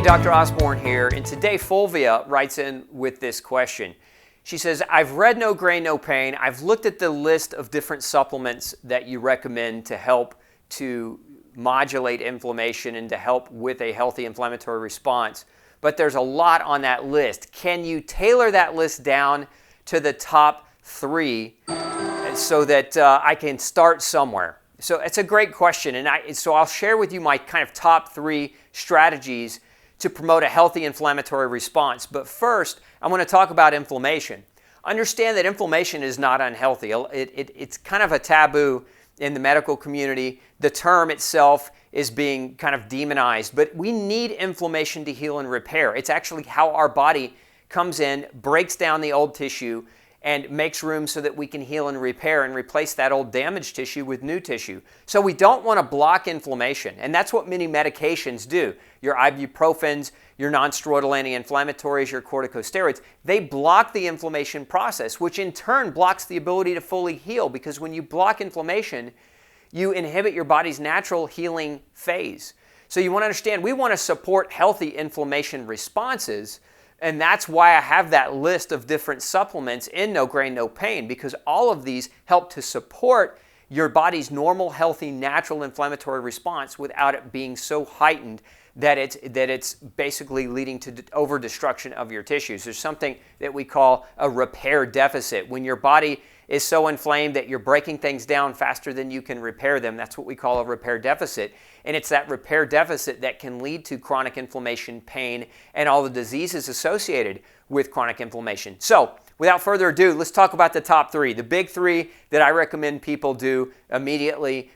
Dr. Osborne here, and today Fulvia writes in with this question. She says, I've read No Grain, No Pain. I've looked at the list of different supplements that you recommend to help to modulate inflammation and to help with a healthy inflammatory response, but there's a lot on that list. Can you tailor that list down to the top 3 so that I can start somewhere? So it's a great question, and so I'll share with you my kind of top 3 strategies to promote a healthy inflammatory response. But first, I want to talk about inflammation. Understand that inflammation is not unhealthy. It's kind of a taboo in the medical community. The term itself is being kind of demonized, but we need inflammation to heal and repair. It's actually how our body comes in, breaks down the old tissue, and makes room so that we can heal and repair and replace that old damaged tissue with new tissue. So we don't want to block inflammation, and that's what many medications do. Your ibuprofens, your non-steroidal anti-inflammatories, your corticosteroids, they block the inflammation process, which in turn blocks the ability to fully heal, because when you block inflammation, you inhibit your body's natural healing phase. So you want to understand, we want to support healthy inflammation responses. And that's why I have that list of different supplements in No Grain, No Pain, because all of these help to support your body's normal, healthy, natural inflammatory response without it being so heightened that it's basically leading to over-destruction of your tissues. There's something that we call a repair deficit. When your body is so inflamed that you're breaking things down faster than you can repair them, that's what we call a repair deficit. And it's that repair deficit that can lead to chronic inflammation, pain, and all the diseases associated with chronic inflammation. So, without further ado, let's talk about the top 3. The big 3 that I recommend people do immediately,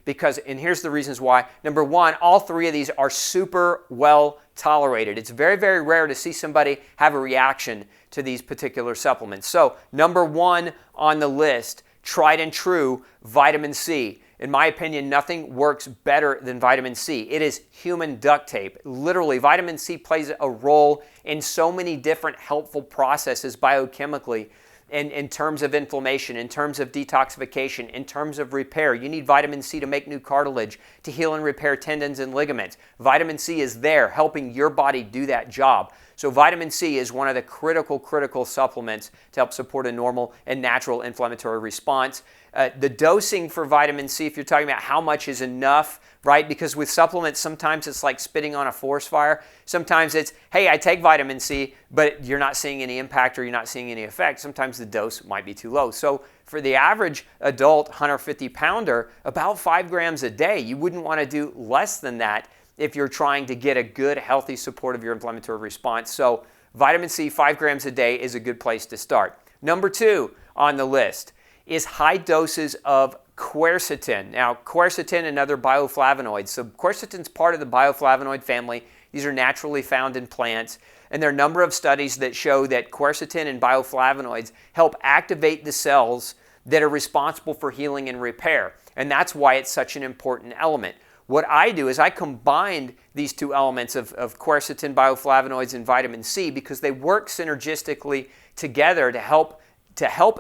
and here's the reasons why. Number 1, all 3 of these are super well tolerated. It's very, very rare to see somebody have a reaction to these particular supplements. So, number 1 on the list, tried and true, vitamin C. In my opinion, nothing works better than vitamin C. It is human duct tape. Literally, vitamin C plays a role in so many different helpful processes biochemically in terms of inflammation, in terms of detoxification, in terms of repair. You need vitamin C to make new cartilage, to heal and repair tendons and ligaments. Vitamin C is there helping your body do that job. So vitamin C is one of the critical supplements to help support a normal and natural inflammatory response. The dosing for vitamin C, if you're talking about how much is enough, right? Because with supplements, sometimes it's like spitting on a forest fire. Sometimes it's, hey, I take vitamin C, but you're not seeing any impact or you're not seeing any effect. Sometimes the dose might be too low. So for the average adult 150 pounder, about 5 grams a day. You wouldn't want to do less than that if you're trying to get a good, healthy support of your inflammatory response. So vitamin C, 5 grams a day is a good place to start. Number 2 on the list is high doses of quercetin. Now, quercetin and other bioflavonoids. So quercetin is part of the bioflavonoid family. These are naturally found in plants. And there are a number of studies that show that quercetin and bioflavonoids help activate the cells that are responsible for healing and repair. And that's why it's such an important element. What I do is I combined these 2 elements of quercetin, bioflavonoids, and vitamin C because they work synergistically together to help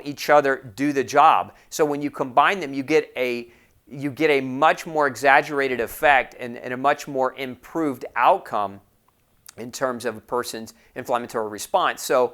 each other do the job. So when you combine them, you get a much more exaggerated effect and a much more improved outcome in terms of a person's inflammatory response. So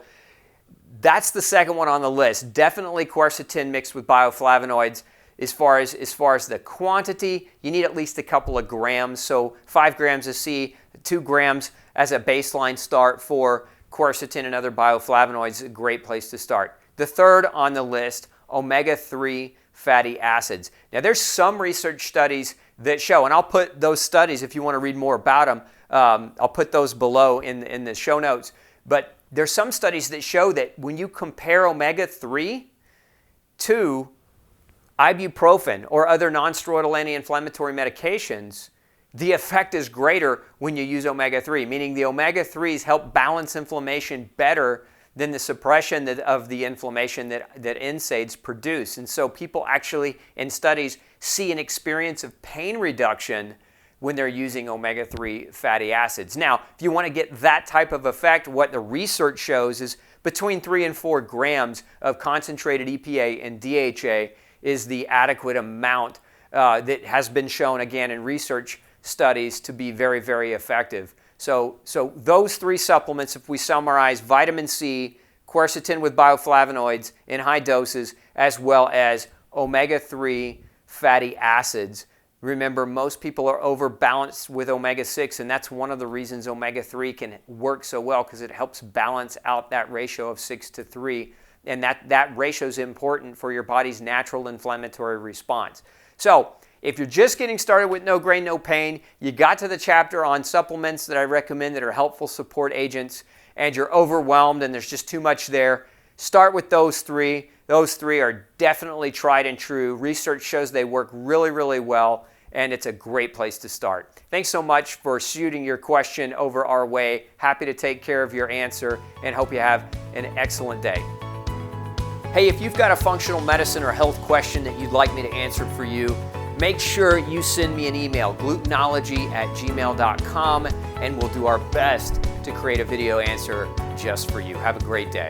that's the second one on the list. Definitely quercetin mixed with bioflavonoids. As far as the quantity, you need at least a couple of grams. So 5 grams of C, 2 grams as a baseline start for quercetin and other bioflavonoids is a great place to start. The third on the list, omega-3 fatty acids. Now there's some research studies that show, and I'll put those studies if you want to read more about them, I'll put those below in the show notes. But there's some studies that show that when you compare omega-3 to ibuprofen or other non-steroidal anti-inflammatory medications, the effect is greater when you use omega-3, meaning the omega-3s help balance inflammation better than the suppression of the inflammation that NSAIDs produce. And so people actually, in studies, see an experience of pain reduction when they're using omega-3 fatty acids. Now, if you want to get that type of effect, what the research shows is between 3 and 4 grams of concentrated EPA and DHA is the adequate amount that has been shown, again, in research studies to be very, very effective. So those 3 supplements, if we summarize: vitamin C, quercetin with bioflavonoids in high doses, as well as omega-3 fatty acids. Remember, most people are overbalanced with omega-6, and that's one of the reasons omega-3 can work so well, because it helps balance out that ratio of 6 to 3, and that ratio is important for your body's natural inflammatory response. So if you're just getting started with no grain, no pain, you got to the chapter on supplements that I recommend that are helpful support agents, and you're overwhelmed and there's just too much there, start with those 3. Those 3 are definitely tried and true. Research shows they work really, really well, and it's a great place to start. Thanks so much for shooting your question over our way. Happy to take care of your answer, and hope you have an excellent day. Hey, if you've got a functional medicine or health question that you'd like me to answer for you, make sure you send me an email, glutenology@gmail.com, and we'll do our best to create a video answer just for you. Have a great day.